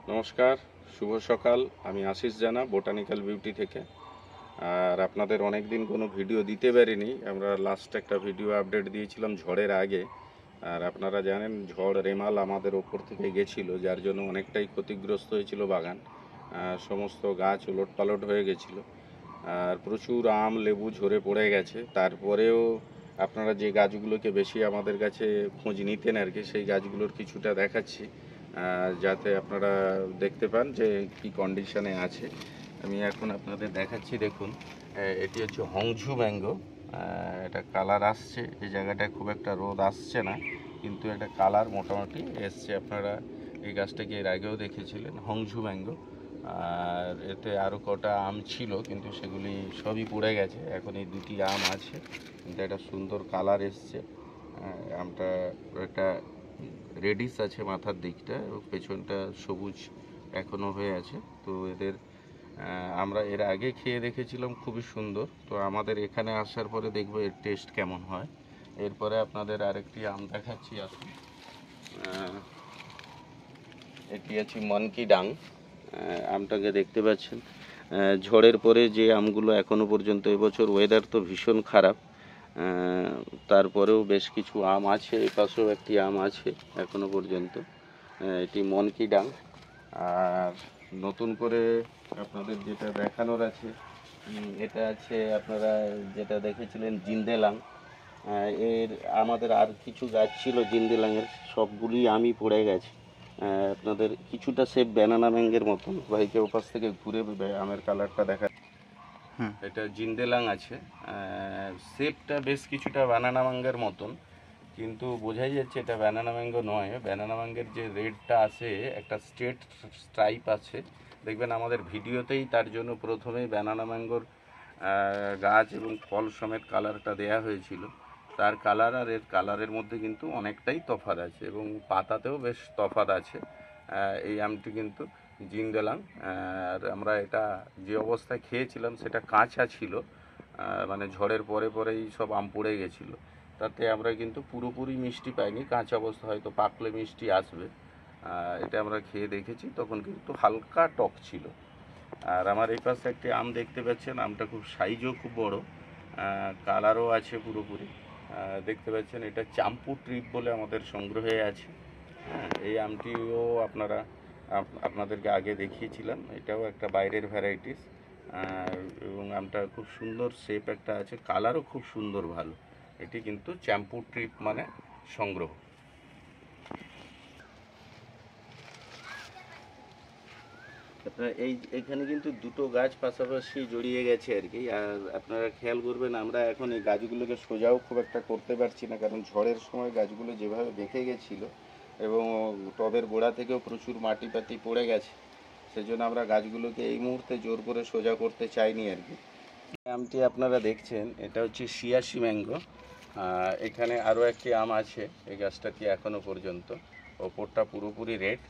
নমস্কার, শুভ সকাল। আমি আশিস জানা, বোটানিক্যাল বিউটি থেকে। আর আপনাদের অনেক দিন কোনো ভিডিও দিতে পারিনি। আমরা লাস্ট একটা ভিডিও আপডেট দিয়েছিলাম ঝড়ের আগে। আর আপনারা জানেন ঝড় রেমাল আমাদের ওপর থেকে গেছিলো, যার জন্য অনেকটাই ক্ষতিগ্রস্ত হয়েছিল বাগান। সমস্ত গাছ ওলটপালট হয়ে গেছিলো, আর প্রচুর আম লেবু ঝরে পড়ে গেছে। তারপরেও আপনারা যে গাছগুলোকে বেশি আমাদের কাছে খোঁজ নিতেন আর কি, সেই গাছগুলোর কিছুটা দেখাচ্ছি, যাতে আপনারা দেখতে পান যে কি কন্ডিশনে আছে। আমি এখন আপনাদের দেখাচ্ছি। দেখুন, এটি হচ্ছে হংঝু ম্যাঙ্গো। এটা কালার আসছে, এই জায়গাটায় খুব একটা রোদ আসছে না, কিন্তু একটা কালার মোটামুটি এসছে। আপনারা এই গাছটাকে এর আগেও দেখেছিলেন, হংঝু ম্যাঙ্গো। আর এতে আরও কটা আম ছিল, কিন্তু সেগুলি সবই পড়ে গেছে। এখন এই দুটি আম আছে, কিন্তু একটা সুন্দর কালার এসছে। আমটা একটা রেডিশ আছে মাথার দিকটা, এবং পেছনটা সবুজ এখনও হয়ে আছে। তো এদের আমরা এর আগে খেয়ে দেখেছিলাম, খুবই সুন্দর। তো আমাদের এখানে আসার পরে দেখবো এর টেস্ট কেমন হয়। এরপরে আপনাদের আরেকটি আম দেখাচ্ছি। আসুন, এটি আছে মনকি ডাং। আমটাকে দেখতে পাচ্ছেন। ঝড়ের পরে যে আমগুলো এখনও পর্যন্ত, এবছর ওয়েদার তো ভীষণ খারাপ, তারপরেও বেশ কিছু আম আছে। এই পাশেও একটি আম আছে এখনও পর্যন্ত। এটি মনকি ডাং। আর নতুন করে আপনাদের যেটা দেখানোর আছে, এটা আছে, আপনারা যেটা দেখেছিলেন জিন্দেলাং। এর আমাদের আর কিছু গাছ ছিল জিন্দেলাংয়ের, সবগুলি আমই পড়ে গেছে। আপনাদের কিছুটা শেপ ব্যানানা ম্যাঙ্গের মতন। ভাইকে ওপাশ থেকে ঘুরে আমের কালারটা দেখা। এটা জিন্দেলাং আছে, শেপটা বেশ কিছুটা ব্যানানা ম্যাঙ্গের মতন, কিন্তু বোঝাই যাচ্ছে এটা ব্যানানা ম্যাঙ্গো নয়। ব্যানানা ম্যাঙ্গের যে রেডটা আছে, একটা স্ট্রেট স্ট্রাইপ আছে, দেখবেন আমাদের ভিডিওতেই। তার জন্য প্রথমেই ব্যানানা ম্যাঙ্গোর গাছ এবং ফল সমেত কালারটা দেয়া হয়েছিল। তার কালার আর এর কালারের মধ্যে কিন্তু অনেকটাই তফাৎ আছে, এবং পাতাতেও বেশ তফাৎ আছে। এই আমটি কিন্তু জিন্দেলাং। আর আমরা এটা যে অবস্থায় খেয়েছিলাম সেটা কাঁচা ছিল, মানে ঝড়ের পরে পরেই সব আম পড়ে গেছিলো। তাতে আমরা কিন্তু পুরোপুরি মিষ্টি পাইনি, কাঁচা অবস্থা, হয়তো পাকলে মিষ্টি আসবে। এটা আমরা খেয়ে দেখেছি, তখন কিন্তু হালকা টক ছিল। আর আমার এই পাশে একটি আম দেখতে পাচ্ছেন, আমটা খুব সাইজও খুব বড়, কালারও আছে পুরোপুরি। দেখতে পাচ্ছেন, এটা চাম্পু ট্রিপ বলে আমাদের সংগ্রহে আছে। এই আমটিও আপনাদেরকে আগে দেখিয়েছিলাম। এটাও একটা বাইরের ভ্যারাইটিস, এবং আমটা খুব সুন্দর শেপ একটা আছে, কালারও খুব সুন্দর, ভালো। এটি কিন্তু চ্যাম্পু ট্রিপ মানে সংগ্রহ। আপনারা এইখানে কিন্তু দুটো গাছ পাশাপাশি জড়িয়ে গেছে আর কি। আর আপনারা খেয়াল করবেন, আমরা এখন এই গাছগুলোকে সোজাও খুব একটা করতে পারছি না, কারণ ঝড়ের সময় গাছগুলো যেভাবে বেঁকে গেছিলো, এবং টবের গোড়া থেকেও প্রচুর মাটি পাতি পড়ে গেছে। সেজন্য আমরা গাছগুলোকে এই মুহূর্তে জোর করে সোজা করতে চাইনি আর কি। আমটি আপনারা দেখছেন, এটা হচ্ছে সিয়াশি ম্যাঙ্গো। এখানে আরও একটি আম আছে এই গাছটাটি এখনও পর্যন্ত। ওপরটা পুরোপুরি রেড,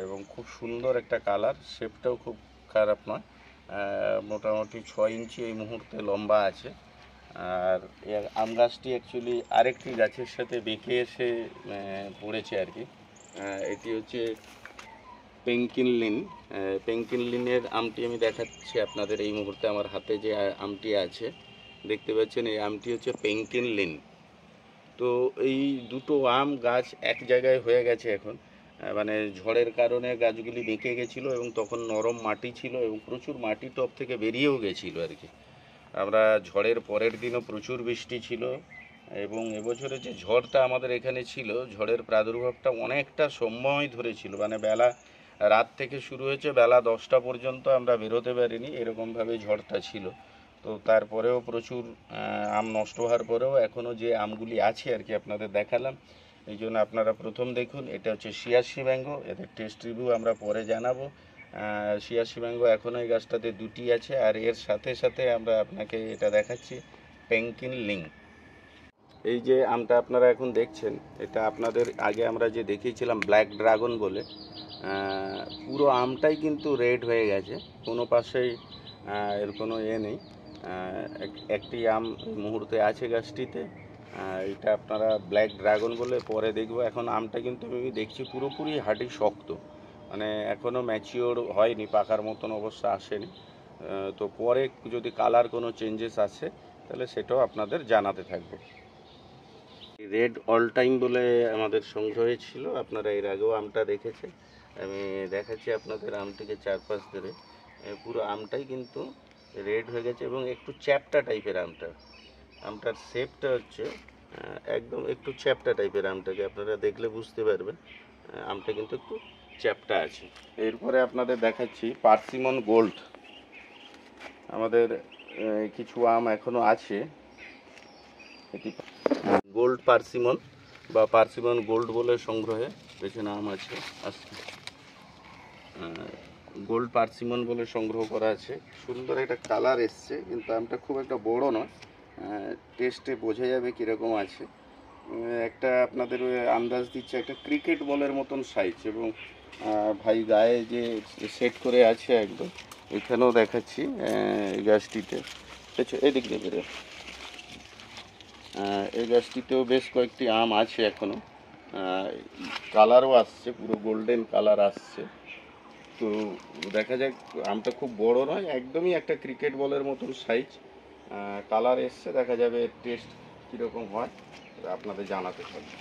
এবং খুব সুন্দর একটা কালার, শেপটাও খুব খারাপ নয়। মোটামুটি 6 ইঞ্চি এই মুহূর্তে লম্বা আছে। আর আম গাছটি অ্যাকচুয়ালি আরেকটি গাছের সাথে বেঁকে এসে পড়েছে আর কি। এটি হচ্ছে পেঙ্কিনলিন। পেঙ্কিনলিনের আমটি আমি দেখাচ্ছি আপনাদের এই মুহূর্তে। আমার হাতে যে আমটি আছে দেখতে পাচ্ছেন, এই আমটি হচ্ছে পেঙ্কিনলিন। তো এই দুটো আম গাছ এক জায়গায় হয়ে গেছে এখন, মানে ঝড়ের কারণে গাছগুলি বেঁকে গেছিলো, এবং তখন নরম মাটি ছিল, এবং প্রচুর মাটি টব থেকে বেরিয়েও গেছিলো আর কি। আমরা ঝড়ের পরের দিনও প্রচুর বৃষ্টি ছিল, এবং এবছরে যে ঝড়টা আমাদের এখানে ছিল, ঝড়ের প্রাদুর্ভাবটা অনেকটা সময় ধরে ছিল, মানে রাত থেকে শুরু হয়েছে, বেলা 10টা পর্যন্ত আমরা বেরোতে পারিনি, এরকমভাবে ঝড়টা ছিল। তো তারপরেও প্রচুর আম নষ্ট হওয়ার পরেও এখনও যে আমগুলি আছে আর কি আপনাদের দেখালাম, এই জন্য আপনারা প্রথম দেখুন। এটা হচ্ছে সিয়াসি ম্যাঙ্গো, এদের টেস্ট রিভিউ আমরা পরে জানাবো। সিয়াসি ম্যাঙ্গো এখনও এই গাছটাতে দুটি আছে, আর এর সাথে সাথে আমরা আপনাকে এটা দেখাচ্ছি পেঙ্কিন লিং। এই যে আমটা আপনারা এখন দেখছেন, এটা আপনাদের আগে আমরা যে দেখিয়েছিলাম ব্ল্যাক ড্রাগন বলে, পুরো আমটাই কিন্তু রেড হয়ে গেছে, কোনো পাশেই এর কোনো নেই। একটি আম মুহূর্তে আছে গাছটিতে, এটা আপনারা ব্ল্যাক ড্রাগন বলে পরে দেখবো। এখন আমটা কিন্তু আমি দেখছি পুরোপুরি হাঁটি শক্ত, মানে এখনও ম্যাচিওর হয়নি, পাকার মতন অবস্থা আসেনি। তো পরে যদি কালার কোনো চেঞ্জেস আসে তাহলে সেটাও আপনাদের জানাতে থাকবো। রেড অল টাইম বলে আমাদের সংগ্রহে ছিল, আপনারা এর আগেও আমটা দেখেছেন। আমি দেখাচ্ছি আপনাদের আমটিকে চারপাশ ধরে, পুরো আমটাই কিন্তু রেড হয়ে গেছে এবং একটু চ্যাপ্টা টাইপের আমটার শেপটা হচ্ছে একদম একটু চ্যাপ্টা টাইপের। আমটাকে আপনারা দেখলে বুঝতে পারবেন আমটা কিন্তু একটু চ্যাপ্টা আছে। এরপরে আপনাদের দেখাচ্ছি পার্সিমন গোল্ড। আমাদের কিছু আম এখনো আছে, এটি গোল্ড পার্সিমন বা পার্সিমন গোল্ড বলে সংগ্রহে বেছে নাম আছে। গোল্ড পার্সিমন বলে সংগ্রহ করা আছে, সুন্দর একটা কালার এসছে, কিন্তু আমটা খুব একটা বড় নয়, টেস্টে বোঝা যাবে কীরকম আছে। একটা আপনাদের আন্দাজ দিচ্ছে একটা ক্রিকেট বলের মতন সাইজ, এবং ভাই গায়ে যে সেট করে আছে একদম, এখানেও দেখাচ্ছি এই গাছটিতে। এদিক দিয়ে বেরো, এই গাছটিতেও বেশ কয়েকটি আম আছে এখনও, কালারও আসছে, পুরো গোল্ডেন কালার আসছে। তো দেখা যাক, আমটা খুব বড় নয়, একদমই একটা ক্রিকেট বলের মতন সাইজ, কালার এসছে, দেখা যাবে টেস্ট কীরকম হয় আপনাদের জানাতে পারবো।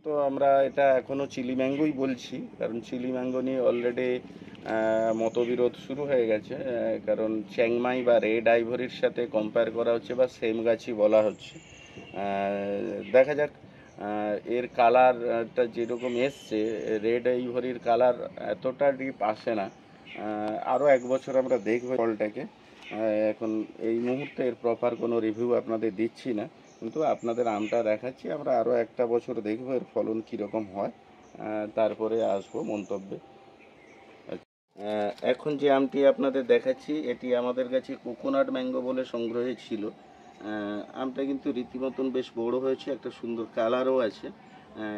তো আমরা এটা এখনও চিলি ম্যাঙ্গোই বলছি, কারণ চিলি ম্যাঙ্গো নিয়ে অলরেডি মতবিরোধ শুরু হয়ে গেছে, কারণ চ্যাংমাই বা রেড আইভরির সাথে কম্পেয়ার করা হচ্ছে বা সেম গাছই বলা হচ্ছে। দেখা যাক, এর কালারটা যেরকম এসছে, রেড আইভরির কালার এতটা ডিপ আসে না, আরও এক বছর আমরা দেখব ফলটাকে। এখন এই মুহূর্তে এর প্রপার কোনো রিভিউ আপনাদের দিচ্ছি না, কিন্তু আপনাদের আমটা দেখাচ্ছি, আমরা আরও একটা বছর দেখব এর ফলন কীরকম হয়, তারপরে আসবো মন্তব্যে। এখন যে আমটি আপনাদের দেখাচ্ছি, এটি আমাদের কাছে কোকোনাট ম্যাঙ্গো বলে সংগ্রহে ছিল। আমটা কিন্তু রীতিমতন বেশ বড় হয়েছে, একটা সুন্দর কালারও আছে।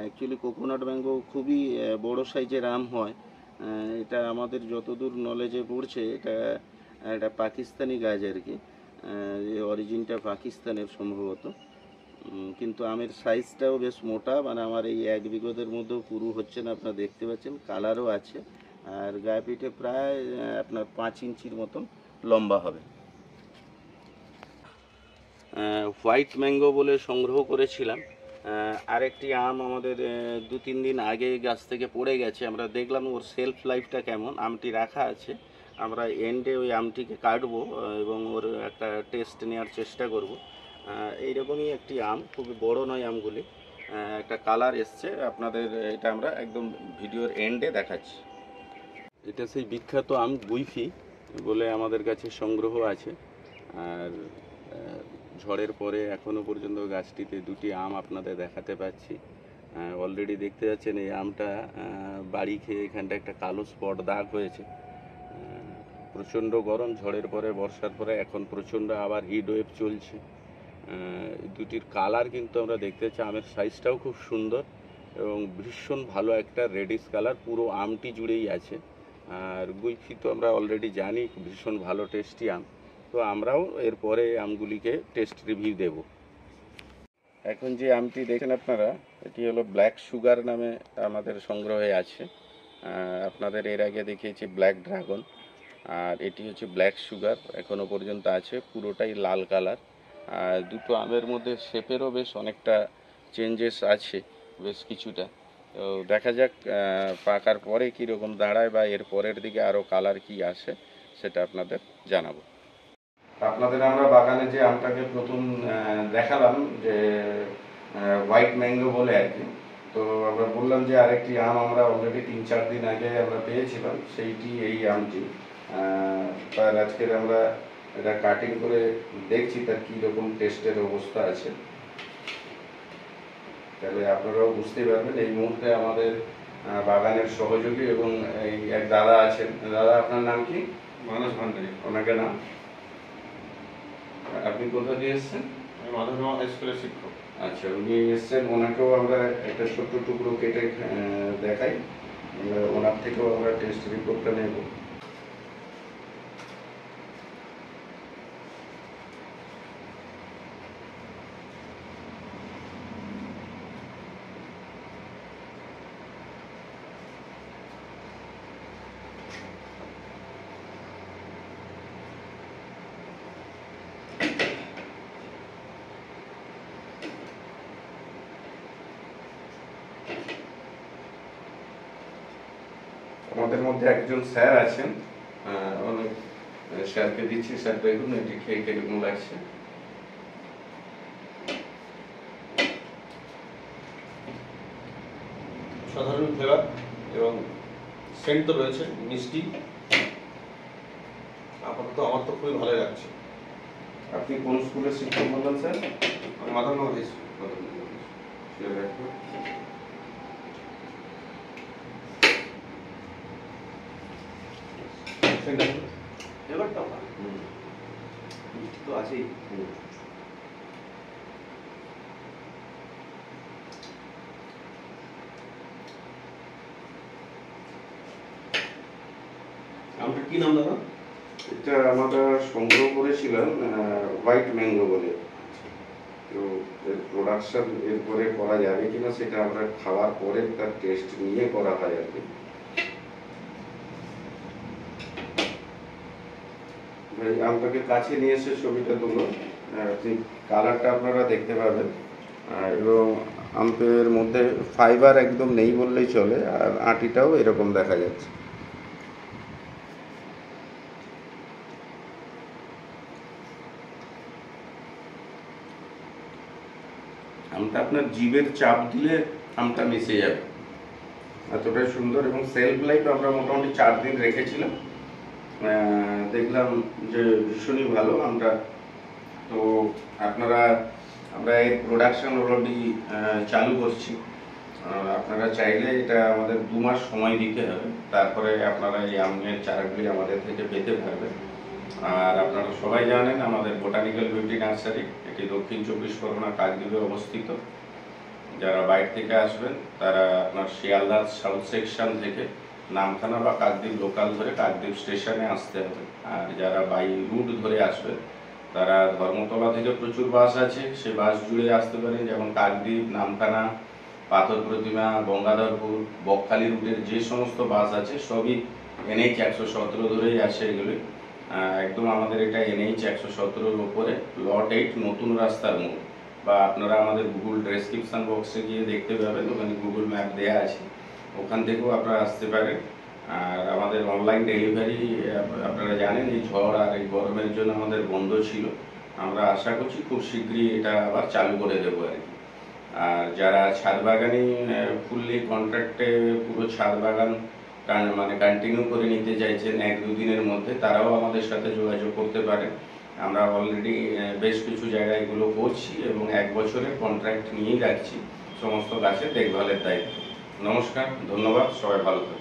অ্যাকচুয়ালি কোকোনাট ম্যাঙ্গো খুবই বড় সাইজের আম হয়। এটা আমাদের যতদূর নলেজে পড়ছে, এটা একটা পাকিস্তানি গাছ আর কি, অরিজিনটা পাকিস্তানের সম্ভবত, কিন্তু আমের সাইজটাও বেশ মোটা, মানে আমার এই এক বিঘতের মধ্যেও পুরো হচ্ছে না, আপনারা দেখতে পাচ্ছেন, কালারও আছে, আর গায়ে পিঠে প্রায় আপনার 5 ইঞ্চির মতন লম্বা হবে। হোয়াইট ম্যাঙ্গো বলে সংগ্রহ করেছিলাম, আরেকটি আম আমাদের 2-3 দিন আগে গাছ থেকে পড়ে গেছে, আমরা দেখলাম ওর সেলফ লাইফটা কেমন। আমটি রাখা আছে, আমরা এন্ডে ওই আমটিকে কাটবো এবং ওর একটা টেস্ট নেওয়ার চেষ্টা করব। এইরকমই একটি আম, খুবই বড় নয় আমগুলি, একটা কালার এসছে, আপনাদের এটা আমরা একদম ভিডিওর এন্ডে দেখাচ্ছি। এটা সেই বিখ্যাত আম গুইফি বলে আমাদের কাছে সংগ্রহ আছে, আর ঝড়ের পরে এখনও পর্যন্ত গাছটিতে দুটি আম আপনাদের দেখাতে পাচ্ছি। অলরেডি দেখতে পাচ্ছেন এই আমটা বাড়ি খেয়ে এখানটা একটা কালো স্পট দাগ হয়েছে। প্রচণ্ড গরম, ঝড়ের পরে বর্ষার পরে এখন প্রচণ্ড আবার হিট ওয়েভ চলছে। দুটির কালার কিন্তু আমরা দেখতে পাচ্ছি, আমের সাইজটাও খুব সুন্দর এবং ভীষণ ভালো একটা রেডিশ কালার পুরো আমটি জুড়েই আছে। আর গুইফি তো আমরা অলরেডি জানি ভীষণ ভালো টেস্টি আম, তো আমরাও এরপরে আমগুলিকে টেস্ট রিভিউ দেব। এখন যে আমটি দেখেন আপনারা, এটি হলো ব্ল্যাক সুগার নামে আমাদের সংগ্রহে আছে। আপনাদের এর আগে দেখিয়েছি ব্ল্যাক ড্রাগন, আর এটি হচ্ছে ব্ল্যাক সুগার, এখনও পর্যন্ত আছে, পুরোটাই লাল কালার। আর দুটো আমের মধ্যে শেপেরও বেশ অনেকটা চেঞ্জেস আছে, বেশ কিছুটা। তো দেখা যাক পাকার পরে কীরকম দাঁড়ায় বা এর পরের দিকে আরও কালার কি আসে সেটা আপনাদের জানাবো। আপনাদের আমরা বাগানে যে আমটাকে প্রথম দেখালাম, যে হোয়াইট ম্যাঙ্গো বলে আর কি, তো আমরা বললাম যে আরেকটি আম আমরা অলরেডি 3-4 দিন আগে আমরা পেয়েছিলাম, সেইটি এই আমটি। তার আজকের আমরা এটা কাটিং করে দেখছি তার কী রকম টেস্টের অবস্থা আছে। তাহলে আপনারাও বুঝতে পারবেন। এই মুহূর্তে আমাদের বাগানের সহযোগী এবং এই এক দাদা আছেন। দাদা, আপনার নাম কি? মানস ভান্ডারী। ওনাকে নাম। আপনি কোথা দিয়ে এসছেন? আমি মাধবনগর হাই স্কুলের শিক্ষক। আচ্ছা, উনি এসছেন, ওনাকেও আমরা একটা ছোট্ট টুকরো কেটে দেখাই, ওনার থেকেও আমরা টেস্ট রিপোর্টটা নেব। আমাদের মধ্যে একজন স্যার আছেন, অনেক স্যারকে দিচ্ছি। স্যার, দেখুন এটি খেয়ে কিরকম লাগছে। সাধারণ ফ্লেভার এবং সেন্ট তো রয়েছে, মিষ্টি। আপাতত আমার তো খুবই ভালো লাগছে। আপনি কোন স্কুলের শিক্ষক বললেন স্যার? আমি মাধবনগর হাই স্কুল। ফ্লেভারটা ভালো, মিষ্টি তো আছেই। আমটা কি নাম দাদা? এটা আমরা সংগ্রহ করেছিলাম হোয়াইট ম্যাঙ্গো বলে। তো এর প্রোডাকশন এরপরে করা যাবে কিনা সেটা আমরা খাওয়ার পরে তার টেস্ট নিয়ে করা হয় আর কি। ভাই, আমটাকে কাছে নিয়ে এসে ছবিটা তুলুন, ঠিক কালারটা আপনারা দেখতে পাবেন। এবং আমের মধ্যে ফাইবার একদম নেই বললেই চলে, আর আটিটাও এরকম দেখা যাচ্ছে। আমটা আপনার জিভের চাপ দিলে আমটা মিশে যাবে, এতটাই সুন্দর। এবং সেলফ লাইফ আমরা মোটামুটি 4 দিন রেখেছিলাম, দেখলাম যে ভীষণই ভালো আমটা। তো আমরা এর প্রোডাকশন অলরেডি চালু করছি। আপনারা চাইলে এটা আমাদের 2 মাস সময় দিতে হবে, তারপরে আপনারা এই আমের চারাগুলি আমাদের থেকে পেতে পারবেন। আর আপনারা সবাই জানেন আমাদের বোটানিক্যাল বিউটি নার্সারি, এটি দক্ষিণ 24 পরগনা কাকদ্বীপে অবস্থিত। যারা বাইরে থেকে আসবেন তারা আপনার শিয়ালদা সাউথ সেকশন থেকে নামখানা বা কাকদ্বীপ লোকাল ধরে কাকদ্বীপ স্টেশনে আসতে হবে। আর যারা বাই রুট ধরে আসবেন তারা ধর্মতলা থেকে প্রচুর বাস আছে, সে বাস জুড়ে আসতে পারেন। যেমন কাকদ্বীপ, নামখানা, পাথর প্রতিমা, গঙ্গাধরপুর, বকখালি রুটের যে সমস্ত বাস আছে সবই NH 117 ধরেই আসে এগুলি। একদম আমাদের এটা NH 117-র উপরে লট 8 নতুন রাস্তার মোড়। বা আপনারা আমাদের গুগল ডেসক্রিপশন বক্সে গিয়ে দেখতে পাবেন, ওখানে গুগল ম্যাপ দেওয়া আছে, ওখান থেকেও আপনারা আসতে পারেন। আর আমাদের অনলাইন ডেলিভারি আপনারা জানেন এই ঝড় আর এই গরমের জন্য আমাদের বন্ধ ছিল। আমরা আশা করছি খুব শীঘ্রই এটা আবার চালু করে দেবো আর কি। আর যারা ছাদ বাগানি ফুললি কন্ট্রাক্টে পুরো ছাদ বাগান মানে কন্টিনিউ করে নিতে চাইছেন 1-2 দিনের মধ্যে, তারাও আমাদের সাথে যোগাযোগ করতে পারেন। আমরা অলরেডি বেশ কিছু জায়গায় এগুলো করছি এবং 1 বছরের কন্ট্রাক্ট নিয়েই রাখছি সমস্ত গাছের দেখভালের দায়িত্ব। নমস্কার, ধন্যবাদ, সবাই ভালো থাকবেন।